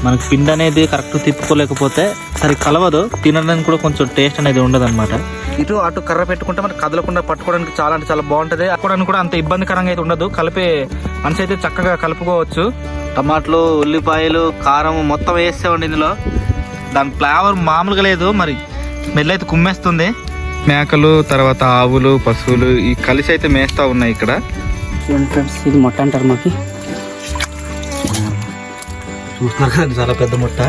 మనకు పిండి అనేది కరెక్ట్ తిప్పుకోలేకపోతే సరి కలవదు, తినడానికి కూడా కొంచెం టేస్ట్ అనేది ఉండదు అనమాట. ఇటు అటు కర్ర పెట్టుకుంటే మనకు కదలకుండా పట్టుకోవడానికి చాలా అంటే చాలా బాగుంటుంది. అక్కడానికి కూడా అంత ఇబ్బందికరంగా అయితే ఉండదు. కలిపే మనిషి అయితే చక్కగా కలుపుకోవచ్చు. టమాటాలు, ఉల్లిపాయలు, కారం మొత్తం వేసామండి ఇందులో. దాని ఫ్లేవర్ మామూలుగా లేదు, మరి స్మెల్ అయితే కుమ్మేస్తుంది. మేకలు, తర్వాత ఆవులు, పశువులు ఈ కలిసి అయితే మేస్తా ఉన్నాయి ఇక్కడ. చూడండి ఫ్రెండ్స్, ఇది మొట్ట అంటారు మాకు. చూస్తున్నారు కదండి, చాలా పెద్ద ముట్ట.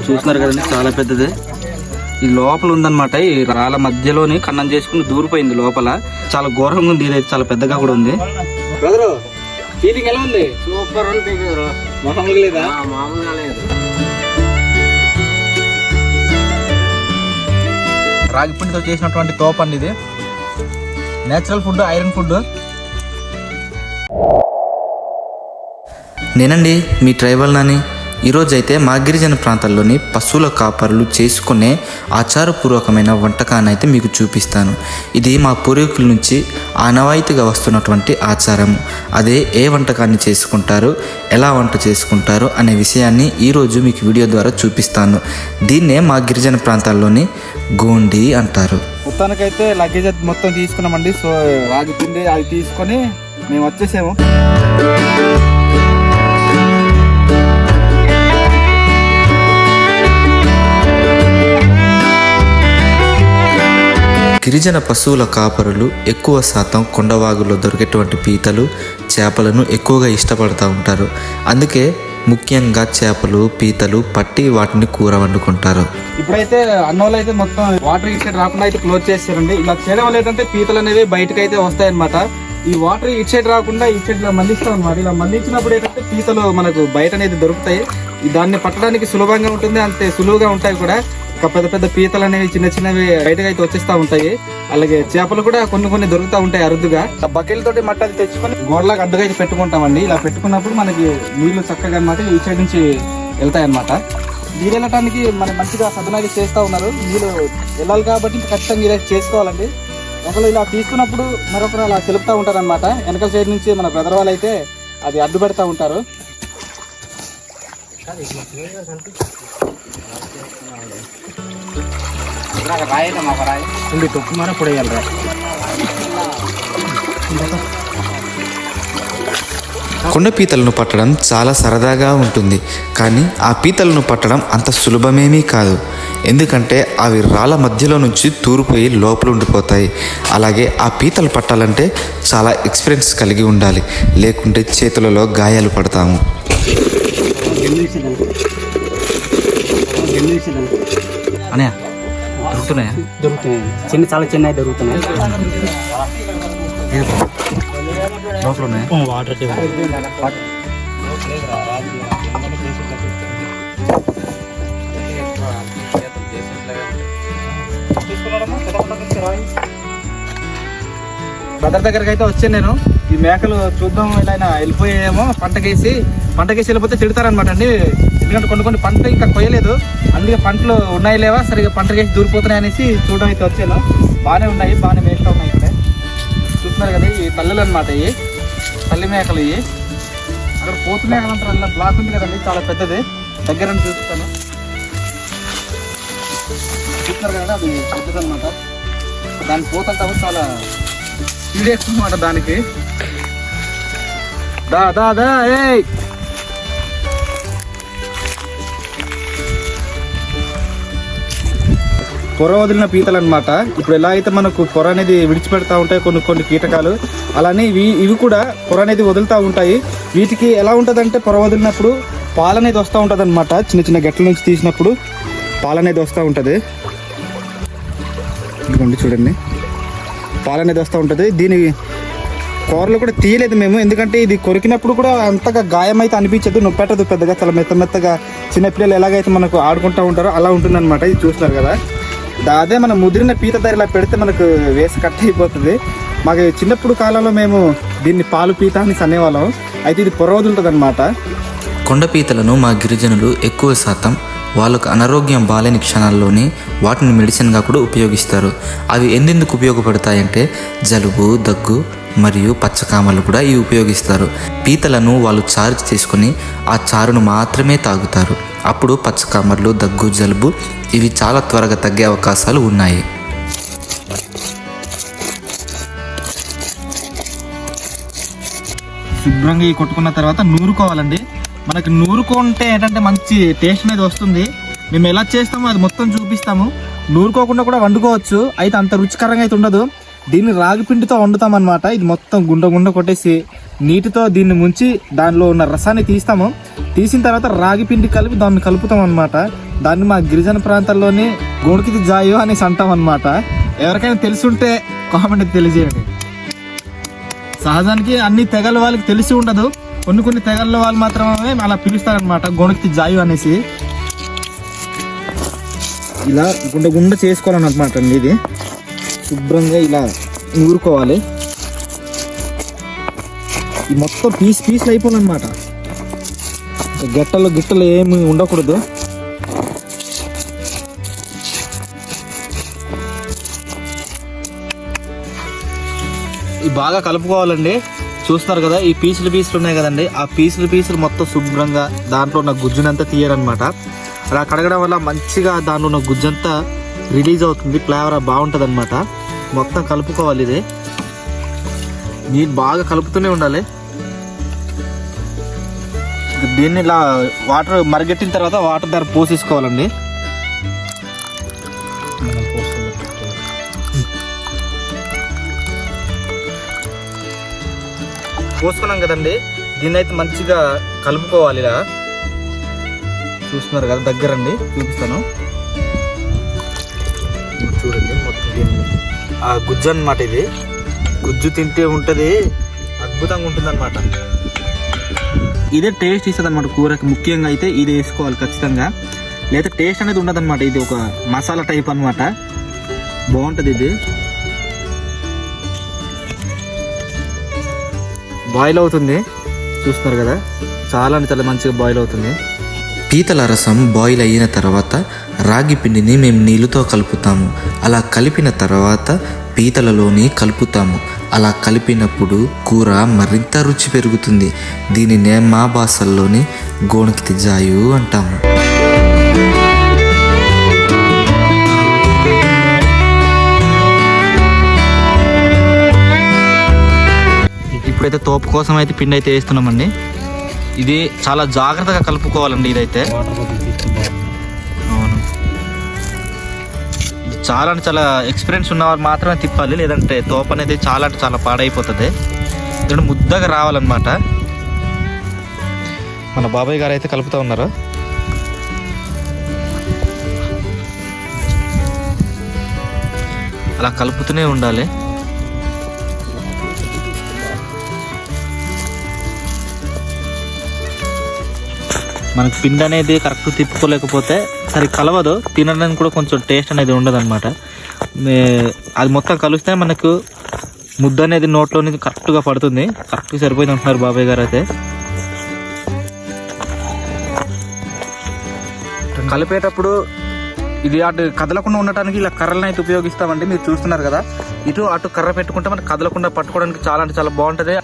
చూస్తున్నారు కదండి, చాలా పెద్దది. ఈ లోపల ఉందన్నమాట. ఈ రాళ్ళ మధ్యలోని కన్నం చేసుకుని దూరిపోయింది లోపల. చాలా ఘోరంగా ఉంది. ఇది చాలా పెద్దగా కూడా ఉంది. బ్రదరు, ఫీలింగ్ ఎలా ఉంది? సూపర్ ఉంది. మామూలుగా లేదా? మామూలుగా లేదు. రాగి పిండితో చేసినటువంటి తోప అండి ఇది. Natural food, iron food. నేనండి మీ ట్రైబల్ నాని. ఈరోజైతే మా గిరిజన ప్రాంతాల్లోని పశువుల కాపరులు చేసుకునే ఆచారపూర్వకమైన వంటకాన్ని అయితే మీకు చూపిస్తాను. ఇది మా పూర్వీకుల నుంచి ఆనవాయితీగా వస్తున్నటువంటి ఆచారము. అదే ఏ వంటకాన్ని చేసుకుంటారు, ఎలా వంట చేసుకుంటారు అనే విషయాన్ని ఈరోజు మీకు వీడియో ద్వారా చూపిస్తాను. దీన్నే మా గిరిజన ప్రాంతాల్లోని గోండి అంటారు. మొత్తానికైతే లగేజ్ మొత్తం తీసుకున్నామండి. సో రాగి పిండి అది తీసుకొని మేము వచ్చేసాము. గిరిజన పశువుల కాపరులు ఎక్కువ శాతం కొండవాగుల్లో దొరికేటువంటి పీతలు, చేపలను ఎక్కువగా ఇష్టపడుతూ ఉంటారు. అందుకే ముఖ్యంగా చేపలు, పీతలు పట్టి వాటిని కూర వండుకుంటారు. ఇప్పుడైతే అన్నోళ్ళు అయితే మొత్తం వాటర్ ఇటు సైడ్ రాకుండా అయితే క్లోజ్ చేస్తారండి. ఇలా చేయడం వల్ల ఏంటంటే పీతలు అనేవి బయటకు అయితే వస్తాయన్నమాట. ఈ వాటర్ ఇటు సైడ్ రాకుండా ఇటు సైడ్ ఇలా మళ్ళిస్తాం అనమాట. ఇలా మళ్ళించినప్పుడు ఏంటంటే పీతలు మనకు బయట అనేది దొరుకుతాయి. దాన్ని పట్టడానికి సులభంగా ఉంటుంది, అంతే సులువుగా ఉంటాయి కూడా. పెద్ద పెద్ద పీతలు అనేవి చిన్న చిన్నవి బయటకు అయితే వచ్చేస్తా ఉంటాయి. అలాగే చేపలు కూడా కొన్ని దొరుకుతూ ఉంటాయి అరుదుగా. బకెట్లతోటి మట్టి అది తెచ్చుకొని గోడలాగా అడ్డుగా అయితే పెట్టుకుంటామండి. ఇలా పెట్టుకున్నప్పుడు మనకి నీళ్లు చక్కగా అనమాట ఈ సైడ్ నుంచి వెళ్తాయి అనమాట. నీళ్ళు వెళ్ళటానికి మనం మంచిగా సదునాలు చేస్తూ ఉన్నారు. నీళ్ళు వెళ్ళాలి కాబట్టి ఖచ్చితంగా ఇలా చేసుకోవాలండి. ఒకరు ఇలా తీసుకున్నప్పుడు మరొకరు అలా తెలుపుతూ ఉంటారు అనమాట. వెనకాల సైడ్ నుంచి మన బ్రదర్ వాళ్ళు అయితే అది అడ్డు పెడతా ఉంటారు. కొండ పీతలను పట్టడం చాలా సరదాగా ఉంటుంది, కానీ ఆ పీతలను పట్టడం అంత సులభమేమీ కాదు. ఎందుకంటే అవి రాళ్ళ మధ్యలో నుంచి తూరిపోయి లోపల ఉండిపోతాయి. అలాగే ఆ పీతలు పట్టాలంటే చాలా ఎక్స్పీరియన్స్ కలిగి ఉండాలి, లేకుంటే చేతులలో గాయాలు పడతాము. అన్నయ్య దొరుకుతున్నాయా? దొరుకుతున్నాయి, చాలా చిన్నవి దొరుకుతున్నాయి. లోపల ఉన్నాయా? వాటర్ బ్రదర్ దగ్గరికి అయితే వచ్చాను నేను. ఈ మేకలు చూద్దాం ఇలా వెళ్ళిపోయాయేమో, పంటకేసి వెళ్ళిపోతే తిడతారనమాట అండి. ఎందుకంటే కొన్ని పంట ఇంకా కొయ్యలేదు, అందుకే పంటలు ఉన్నాయి లేవా సరిగా పంటకేసి దూరిపోతున్నాయి అనేసి చూడడం అయితే వచ్చాను. బాగానే ఉన్నాయి, బాగానే మేస్తా ఉన్నాయి. ఇక్కడ చూస్తున్నారు కదా, ఈ తల్లులు అనమాట. ఇవి తల్లి మేకలు. ఇవి అక్కడ పోతు మేకలు అంటారు. అలా బ్లాక్ ఉంది కదండి, చాలా పెద్దది. దగ్గర చూస్తాను. చూస్తున్నారు కదా, అది పెద్దది అనమాట. దాని పోతంటాము చాలా స్పీడ్ ఎక్కువ అనమాట దానికి. పొర వదిలిన పీతలు అనమాట. ఇప్పుడు ఎలా అయితే మనకు పొర అనేది విడిచిపెడతా ఉంటాయి కొన్ని కీటకాలు, అలానే ఇవి కూడా పొర అనేది వదులుతూ ఉంటాయి. వీటికి ఎలా ఉంటుందంటే పొర వదిలినప్పుడు పాలు అనేది వస్తూ ఉంటుంది అనమాట. చిన్న గట్ల నుంచి తీసినప్పుడు పాలు అనేది వస్తూ ఉంటుంది. ఇదిగోండి చూడండి, పాలు అనేది వస్తూ ఉంటుంది. దీని కూరలు కూడా తీయలేదు మేము, ఎందుకంటే ఇది కొరికినప్పుడు కూడా అంతగా గాయం అయితే అనిపించదు, నొప్పి పెట్టదు పెద్దగా. చాలా మెత్తగా చిన్నపిల్లలు ఎలాగైతే మనకు ఆడుకుంటూ ఉంటారో అలా ఉంటుందన్నమాట. ఇది చూస్తున్నారు కదా, అదే మనం ముదిరిన పీత ధర ఇలా పెడితే మనకు వేసి కట్ అయిపోతుంది. మాకు చిన్నప్పుడు కాలంలో మేము దీన్ని పాలు పీత అని అనేవాళ్ళం. అయితే ఇది పొర వదులుతుంది అనమాట. కొండ పీతలను మా గిరిజనులు ఎక్కువ శాతం వాళ్ళకు అనారోగ్యం బాలేని క్షణాల్లోనే వాటిని మెడిసిన్గా కూడా ఉపయోగిస్తారు. అవి ఎందుకు ఉపయోగపడతాయంటే జలుబు, దగ్గు మరియు పచ్చకామలు కూడా ఇవి ఉపయోగిస్తారు. పీతలను వాళ్ళు చారు తీసుకొని ఆ చారును మాత్రమే తాగుతారు. అప్పుడు పచ్చకామలు, దగ్గు, జలుబు ఇవి చాలా త్వరగా తగ్గే అవకాశాలు ఉన్నాయి. శుభ్రంగా ఈ కొట్టుకున్న తర్వాత నూరుకోవాలండి. మనకి నూరుకుంటే ఏంటంటే మంచి టేస్ట్ అనేది వస్తుంది. మేము ఎలా చేస్తామో అది మొత్తం చూపిస్తాము. నూరుకోకుండా కూడా వండుకోవచ్చు, అయితే అంత రుచికరంగా అయితే ఉండదు. దీన్ని రాగి పిండితో వండుతాం అనమాట. ఇది మొత్తం గుండ కొట్టేసి నీటితో దీన్ని ముంచి దానిలో ఉన్న రసాన్ని తీస్తాము. తీసిన తర్వాత రాగి పిండి కలిపి దాన్ని కలుపుతాం అనమాట. దాన్ని మా గిరిజన ప్రాంతాల్లోని గోణకిది జాయో అనేసి అంటాం అనమాట. ఎవరికైనా తెలుసుంటే కామెంట్ తెలియజేయండి. సహజానికి అన్ని తెగల వాళ్ళకి తెలిసి ఉండదు, కొన్ని తెగల వాళ్ళు మాత్రమే అలా పిలుస్తారనమాట గోణకిది జాయు అనేసి. ఇలా గుండ చేసుకోవాలన్నమాట అండి. ఇది శుభ్రంగా ఇలా నూరుకోవాలి. ఈ మొత్తం పీసులు అయిపోవాలన్నమాట. గిట్టలు ఏమి ఉండకూడదు. బాగా కలుపుకోవాలండి. చూస్తున్నారు కదా, ఈ పీసులు ఉన్నాయి కదండి, ఆ పీసులు మొత్తం శుభ్రంగా దాంట్లో ఉన్న గుజ్జునంతా తీయాలన్నమాట. అలా కడగడం వల్ల మంచిగా దాంట్లో ఉన్న గుజ్జంతా రిలీజ్ అవుతుంది, ఫ్లేవర్ బాగుంటుంది అనమాట. మొత్తం కలుపుకోవాలి. ఇది నీరు బాగా కలుపుతూనే ఉండాలి. దీన్ని ఇలా వాటర్ మరిగెట్టిన తర్వాత వాటర్ దాన్ని పోసేసుకోవాలండి. పోసుకున్నాం కదండి, దీన్ని అయితే మంచిగా కలుపుకోవాలి. ఇలా చూస్తున్నారు కదా, దగ్గరండి చూపిస్తాను. చూడండి మొత్తం దీన్ని ఆ గుజ్జు అన్నమాట. ఇది గుజ్జు తింటే ఉంటుంది, అద్భుతంగా ఉంటుంది అనమాట. ఇదే టేస్ట్ ఇస్తుంది అనమాట కూరకి. ముఖ్యంగా అయితే ఇది వేసుకోవాలి ఖచ్చితంగా, లేదా టేస్ట్ అనేది ఉండదు అనమాట. ఇది ఒక మసాలా టైప్ అనమాట, బాగుంటుంది. ఇది బాయిల్ అవుతుంది, చూస్తున్నారు కదా, చాలా మంచిగా బాయిల్ అవుతుంది. పీతల రసం బాయిల్ అయిన తర్వాత రాగి పిండిని మేము నీళ్ళతో కలుపుతాము. అలా కలిపిన తర్వాత పీతలలోని కలుపుతాము. అలా కలిపినప్పుడు కూర మరింత రుచి పెరుగుతుంది. దీనినే మా భాషల్లోని గోణకిది జాయు అంటాము. ఇప్పుడైతే తోపు కోసం అయితే పిండి అయితే వేస్తున్నామండి. ఇది చాలా జాగ్రత్తగా కలుపుకోవాలండి. ఇదైతే అవును, చాలా ఎక్స్పీరియన్స్ ఉన్నవారు మాత్రమే తిప్పాలి, లేదంటే తోపు అనేది చాలా పాడైపోతుంది. ఇక్కడ ముద్దగా రావాలన్నమాట. మన బాబాయ్ గారు అయితే కలుపుతూ ఉన్నారు. అలా కలుపుతూనే ఉండాలి. మనకి పిండి అనేది కరెక్ట్ తిప్పుకోలేకపోతే సరి కలవదు, తినడానికి కూడా కొంచెం టేస్ట్ అనేది ఉండదు అనమాట. అది మొత్తం కలిస్తే మనకు ముద్ద అనేది నోట్లోని కరెక్ట్గా పడుతుంది. కరెక్ట్గా సరిపోయింది అంటున్నారు బాబాయ్ గారు. అయితే కలిపేటప్పుడు ఇది అటు కదలకుండా ఉండటానికి ఇలా కర్రలను అయితే ఉపయోగిస్తామండి. మీరు చూస్తున్నారు కదా, ఇటు అటు కర్ర పెట్టుకుంటే మనకు కదలకుండా పట్టుకోవడానికి చాలా బాగుంటుంది.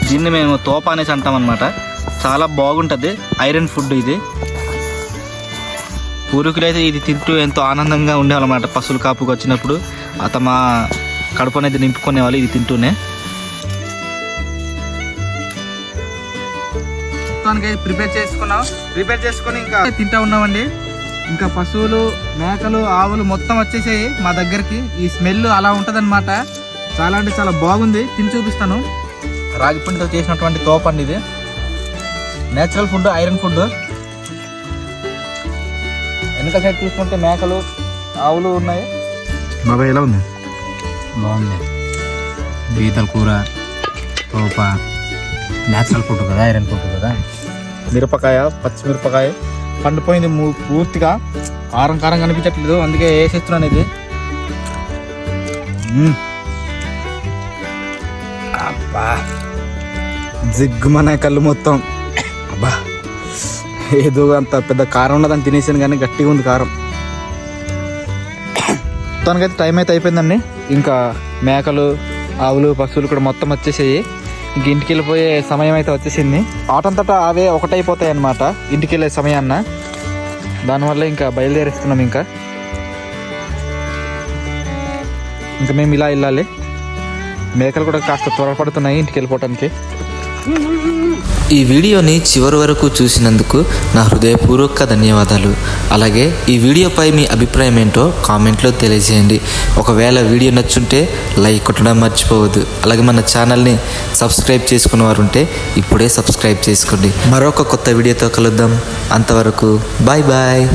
దీన్ని మేము తోప అనేసి అంటాం అనమాట. చాలా బాగుంటుంది, ఐరన్ ఫుడ్ ఇది. పూర్వీకులు అయితే ఇది తింటూ ఎంతో ఆనందంగా ఉండేవాళ్ళన్నమాట. పశువులు కాపుకి వచ్చినప్పుడు తమ కడుపు అనేది నింపుకునేవాళ్ళు ఇది తింటూనే. ప్రిపేర్ చేసుకొని ఇంకా తింటా ఉన్నామండి. ఇంకా పశువులు, మేకలు, ఆవులు మొత్తం వచ్చేసాయి మా దగ్గరికి. ఈ స్మెల్ అలా ఉంటుంది అనమాట. చాలా బాగుంది. తిని చూపిస్తాను. రాగి పిండితో చేసినటువంటి తోప అండి ఇది. Natural food, iron food. వెనక సైడ్ చూసుకుంటే మేకలు, ఆవులు ఉన్నాయి. బాబాయ్ ఎలా ఉంది? బాగుంది. పీతల కూర, తోప, నేచురల్ ఫుడ్ కదా, ఐరన్ ఫుడ్ కదా. మిరపకాయ, పచ్చిమిరపకాయ పండిపోయింది పూర్తిగా. కారం కనిపించట్లేదు, అందుకే వేసేస్తున్నాను ఇది. అబ్బా, జిగ్గుమనే కళ్ళు మొత్తం. బా ఏదో అంత పెద్ద కారం ఉన్నదని తినేసాను కానీ గట్టిగా ఉంది కారం. మొత్తానికైతే టైం అయితే అయిపోయిందండి. ఇంకా మేకలు ఆవులు పశువులు కూడా మొత్తం వచ్చేసాయి. ఇంక ఇంటికి వెళ్ళిపోయే సమయం అయితే వచ్చేసింది. ఆటంతటా అవే ఒకటైపోతాయి అన్నమాట ఇంటికి వెళ్ళే సమయాన్న. దానివల్ల ఇంకా బయలుదేరిస్తున్నాం. ఇంకా మేము ఇలా వెళ్ళాలి. మేకలు కూడా కాస్త త్వరపడుతున్నాయి ఇంటికి వెళ్ళిపోవటానికి. ఈ వీడియోని చివరి వరకు చూసినందుకు నా హృదయపూర్వక ధన్యవాదాలు. అలాగే ఈ వీడియోపై మీ అభిప్రాయం ఏంటో కామెంట్లో తెలియజేయండి. ఒకవేళ వీడియో నచ్చుంటే లైక్ కొట్టడం మర్చిపోవద్దు. అలాగే మన ఛానల్ని సబ్స్క్రైబ్ చేసుకున్న వారు ఉంటే ఇప్పుడే సబ్స్క్రైబ్ చేసుకోండి. మరొక కొత్త వీడియోతో కలుద్దాం. అంతవరకు బాయ్ బాయ్.